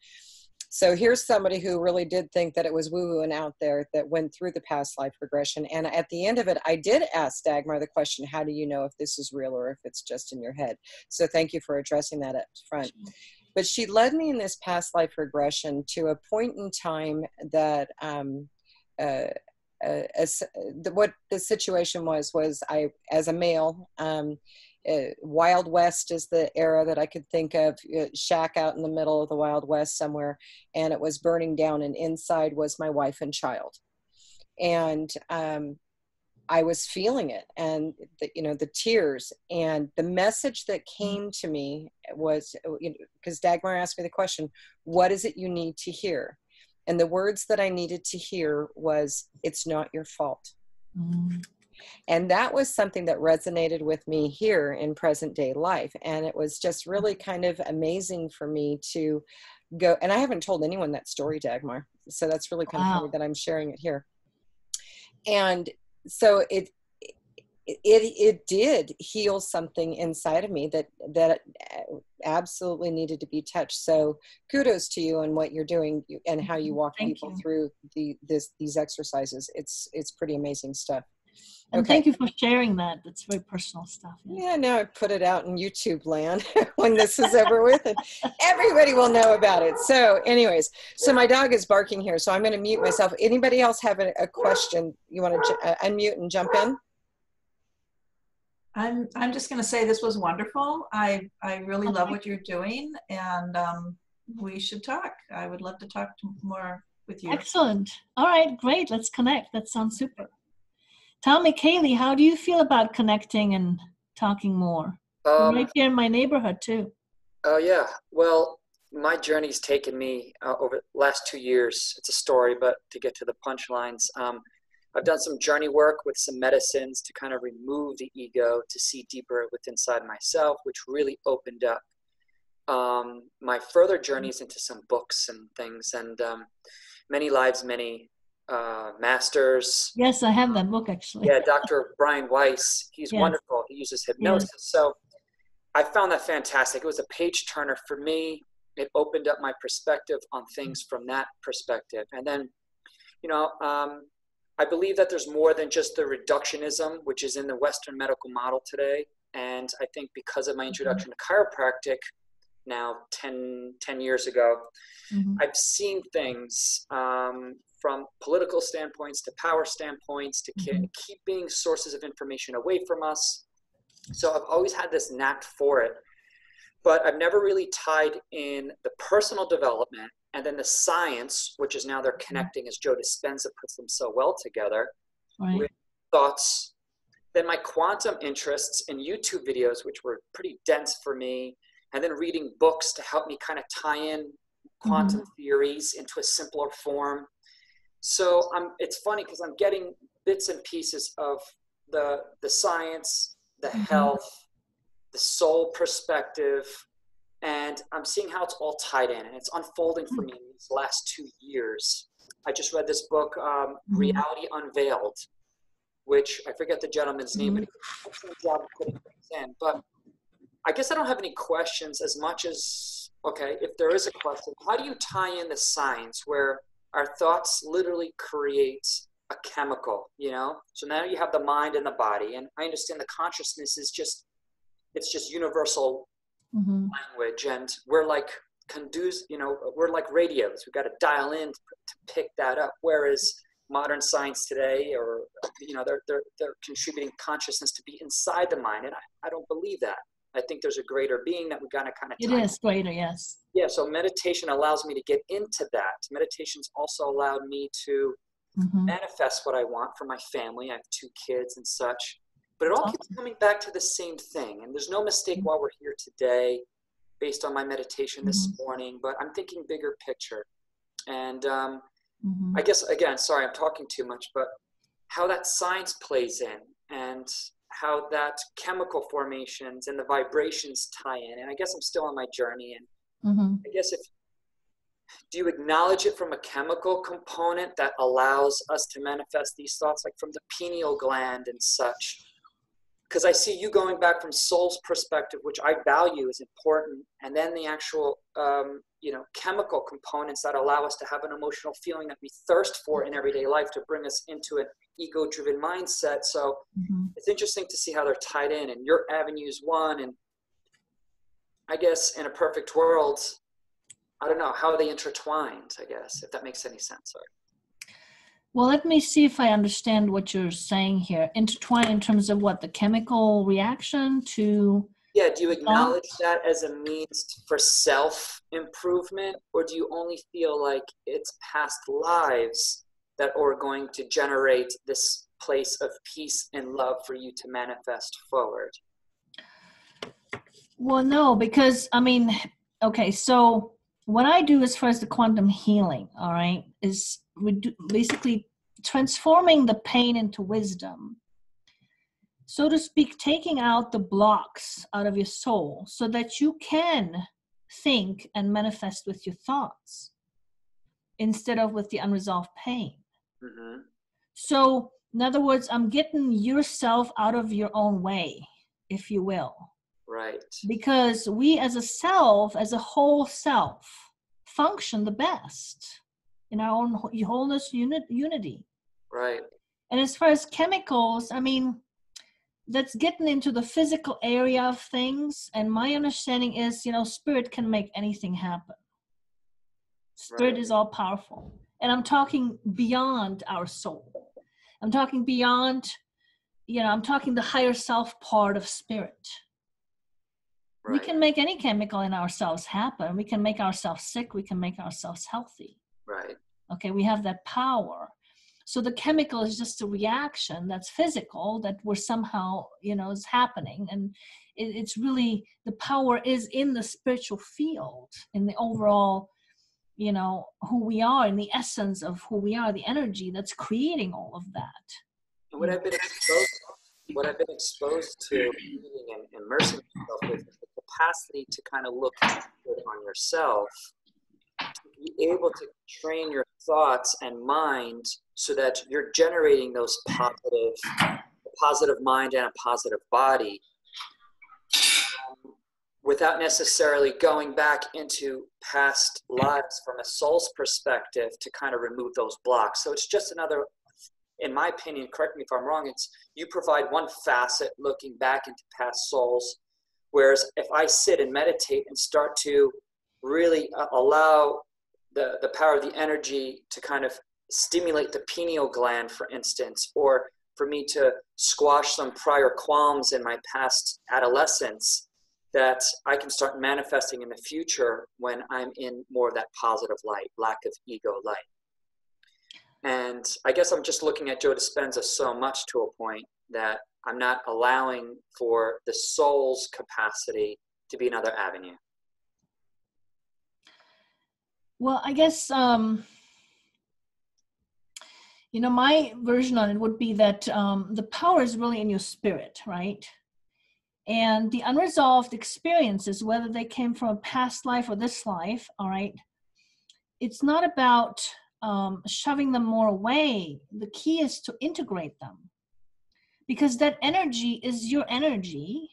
So here's somebody who really did think that it was woo-woo and out there, that went through the past life regression. And at the end of it, I did ask Dagmar the question, how do you know if this is real or if it's just in your head? So thank you for addressing that up front. But she led me in this past life regression to a point in time that what the situation was I, as a male, Wild West is the era that I could think of, shack out in the middle of the Wild West somewhere, and it was burning down, and inside was my wife and child. And I was feeling it, and the tears, and the message that came to me was, because Dagmar asked me the question, what is it you need to hear? And the words that I needed to hear was, it's not your fault. And that was something that resonated with me here in present day life. And it was just really kind of amazing for me to go, and I haven't told anyone that story, Dagmar. So that's really kind of funny that I'm sharing it here. And so it did heal something inside of me that absolutely needed to be touched. So kudos to you on what you're doing and how you walk people through these exercises. It's pretty amazing stuff. And thank you for sharing that. That's very personal stuff. Yeah, now I put it out in YouTube land when this is over with, and everybody will know about it. So anyways, so my dog is barking here, so I'm going to mute myself. Anybody else have a question you want to unmute and jump in? I'm just going to say this was wonderful. I really love what you're doing, and we should talk. I would love to talk more with you. Excellent. All right, great. Let's connect. That sounds super. Tell me, Kaylee, how do you feel about connecting and talking more? You're right here in my neighborhood too. Oh yeah. Well, my journey's taken me over the last 2 years. It's a story, but to get to the punchlines, I've done some journey work with some medicines to kind of remove the ego, to see deeper within inside myself, which really opened up my further journeys into some books and things, and Many Lives, Many Masters. Yes, I have that book actually. Yeah, Dr. Brian Weiss. He's wonderful. He uses hypnosis. So I found that fantastic. It was a page turner for me. It opened up my perspective on things from that perspective. And then, I believe that there's more than just the reductionism, which is in the Western medical model today. And I think because of my introduction to chiropractic now 10 years ago, I've seen things from political standpoints to power standpoints to keeping sources of information away from us. So I've always had this knack for it, but I've never really tied in the personal development and then the science, which is now they're connecting, as Joe Dispenza puts them so well together, with thoughts. Then my quantum interests in YouTube videos, which were pretty dense for me, and then reading books to help me kind of tie in quantum theories into a simpler form. So it's funny because I'm getting bits and pieces of the science, the health, the soul perspective, and I'm seeing how it's all tied in, and it's unfolding for me in these last 2 years. I just read this book, Reality Unveiled, which I forget the gentleman's name, but he did an excellent job of putting things in. But I guess I don't have any questions as much as, okay, if there is a question, how do you tie in the science where our thoughts literally create a chemical, you know? So now you have the mind and the body, and I understand the consciousness is just, it's just universal language, and we're like we're like radios. We've got to dial in to pick that up. Whereas modern science today, or they're contributing consciousness to be inside the mind, and I don't believe that. I think there's a greater being that we got to kind of. It is greater, yes. Yeah. So meditation allows me to get into that. Meditation's also allowed me to manifest what I want for my family. I have 2 kids and such. But it all keeps coming back to the same thing. And there's no mistake why we're here today based on my meditation this morning, but I'm thinking bigger picture. And I guess, again, sorry, I'm talking too much, but how that science plays in and how that chemical formations and the vibrations tie in. And I guess I'm still on my journey. And I guess do you acknowledge it from a chemical component that allows us to manifest these thoughts, like from the pineal gland and such? Because I see you going back from soul's perspective, which I value is important, and then the actual, chemical components that allow us to have an emotional feeling that we thirst for in everyday life to bring us into an ego-driven mindset. So it's interesting to see how they're tied in, and your avenue is one. And I guess in a perfect world, I don't know how they intertwined, I guess, if that makes any sense. Sorry. Well, let me see if I understand what you're saying here. Intertwine in terms of what, the chemical reaction to... Yeah, do you acknowledge that as a means for self-improvement, or do you only feel like it's past lives that are going to generate this place of peace and love for you to manifest forward? Well, no, because, okay, so what I do as far as the quantum healing, all right, is basically transforming the pain into wisdom, so to speak, taking out the blocks out of your soul so that you can think and manifest with your thoughts instead of with the unresolved pain. So in other words, I'm getting yourself out of your own way, if you will. Right. Because we as a self, as a whole self, function the best in our own wholeness, unity. Right. And as far as chemicals, that's getting into the physical area of things. And my understanding is, spirit can make anything happen. Spirit is all powerful. And I'm talking beyond our soul. I'm talking beyond, I'm talking the higher self part of spirit. Right. We can make any chemical in ourselves happen. We can make ourselves sick. We can make ourselves healthy. Right. Okay, we have that power. So the chemical is just a reaction that's physical that we're somehow, is happening. And it's really, the power is in the spiritual field, in the overall, who we are, in the essence of who we are, the energy that's creating all of that. And what I've been exposed to reading and immersing myself with is the capacity to kind of look on yourself, to be able to train your thoughts and mind so that you're generating those positive mind and a positive body, without necessarily going back into past lives from a soul's perspective to kind of remove those blocks. So it's just another, in my opinion, correct me if I'm wrong, it's you provide one facet looking back into past souls, whereas if I sit and meditate and start to really allow the power of the energy to kind of stimulate the pineal gland, for instance, or for me to squash some prior qualms in my past adolescence, that I can start manifesting in the future when I'm in more of that positive light, lack of ego light. And I guess I'm just looking at Joe Dispenza so much to a point that I'm not allowing for the soul's capacity to be another avenue. Well, I guess, my version on it would be that the power is really in your spirit, right? And the unresolved experiences, whether they came from a past life or this life, all right, it's not about shoving them more away. The key is to integrate them, because that energy is your energy.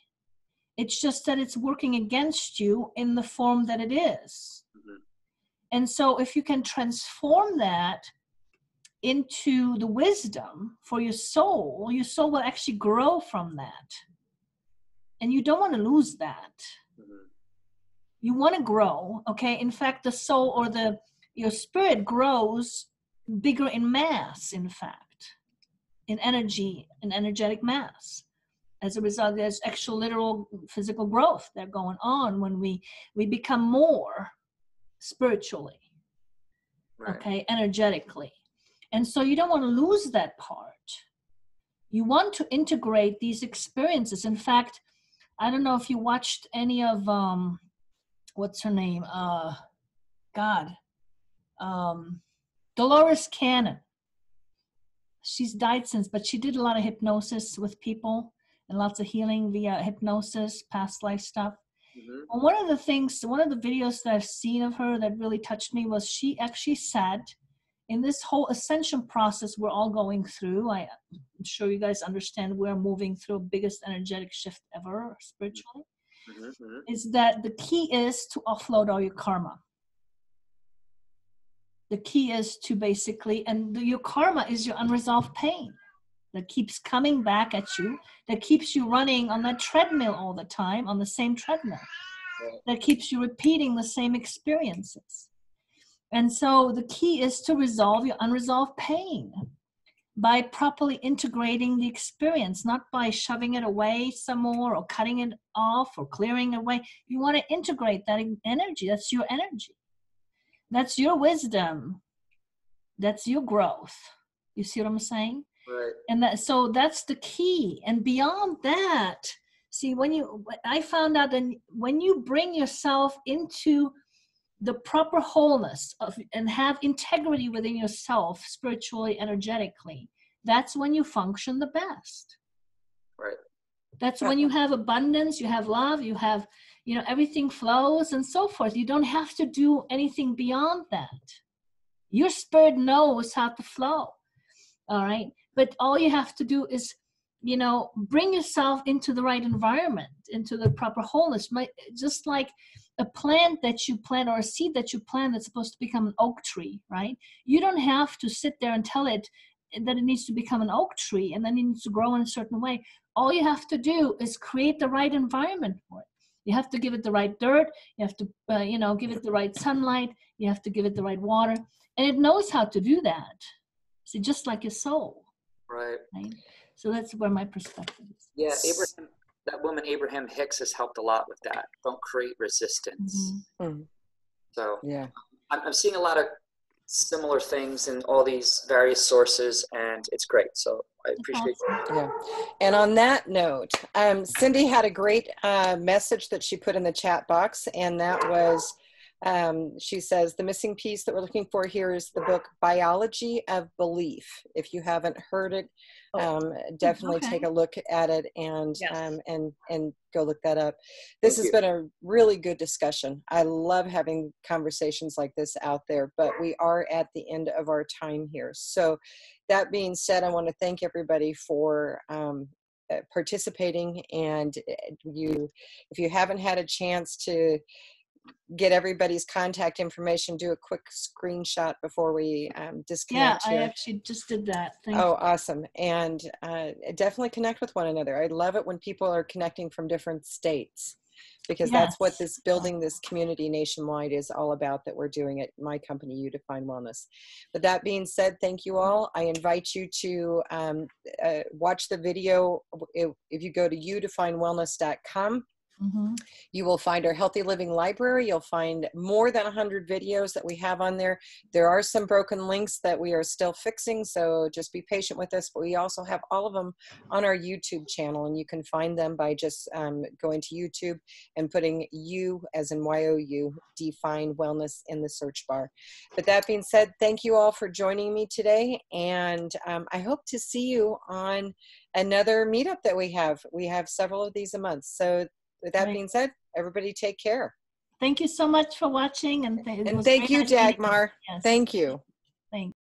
It's just that it's working against you in the form that it is. And so if you can transform that into the wisdom for your soul will actually grow from that. And you don't want to lose that. You want to grow, okay? In fact, the soul or your spirit grows bigger in mass, in fact, in energy, in energetic mass. As a result, there's actual literal physical growth that going on when we become more spiritually, okay, energetically. And so you don't want to lose that part. You want to integrate these experiences. In fact, I don't know if you watched any of, what's her name? Dolores Cannon. She's died since, but she did a lot of hypnosis with people and lots of healing via hypnosis, past life stuff. And one of the videos that I've seen of her that really touched me was she actually said, in this whole ascension process we're all going through, I'm sure you guys understand we're moving through the biggest energetic shift ever spiritually, is that the key is to offload all your karma. The key is to basically, and your karma is your unresolved pain that keeps coming back at you, that keeps you running on that treadmill all the time, on the same treadmill, that keeps you repeating the same experiences. And so the key is to resolve your unresolved pain by properly integrating the experience, not by shoving it away some more or cutting it off or clearing it away. You want to integrate that energy. That's your energy. That's your wisdom. That's your growth. You see what I'm saying? Right. And so that's the key. And beyond that, see, I found out that when you bring yourself into the proper wholeness and have integrity within yourself, spiritually, energetically, that's when you function the best. Right. That's when you have abundance, you have love, you have, everything flows and so forth. You don't have to do anything beyond that. Your spirit knows how to flow. All right. But all you have to do is, bring yourself into the right environment, into the proper wholeness. Just like a plant that you plant or a seed that you plant that's supposed to become an oak tree, right? You don't have to sit there and tell it that it needs to become an oak tree and then it needs to grow in a certain way. All you have to do is create the right environment for it. You have to give it the right dirt. You have to, give it the right sunlight. You have to give it the right water. And it knows how to do that. See, just like your soul. Right. So that's where my perspective is. Yeah, that woman, Abraham Hicks, has helped a lot with that. Don't create resistance. So yeah, I'm seeing a lot of similar things in all these various sources, and it's great. So I appreciate it. Yeah. And on that note, Cindy had a great message that she put in the chat box, and that was, she says, the missing piece that we're looking for here is the book Biology of Belief. If you haven't heard it, definitely take a look at it and go look that up. This has been a really good discussion. I love having conversations like this out there, but we are at the end of our time here. So that being said, I want to thank everybody for participating, and if you haven't had a chance to get everybody's contact information, do a quick screenshot before we disconnect here. Yeah, I actually just did that. Thank you. Awesome. And definitely connect with one another. I love it when people are connecting from different states, because that's what building this community nationwide is all about, that we're doing at my company, You Define Wellness. But that being said, thank you all. I invite you to watch the video. If you go to youdefinewellness.com, you will find our Healthy Living Library. You'll find more than 100 videos that we have on there. There are some broken links that we are still fixing, so just be patient with us. But we also have all of them on our YouTube channel, and you can find them by just going to YouTube and putting You, as in Y-O-U, Define Wellness in the search bar. But that being said, thank you all for joining me today, and I hope to see you on another meetup that we have. We have several of these a month. So with that being said, everybody take care. Thank you so much for watching. And thank you, Dagmar. Yes. Thank you.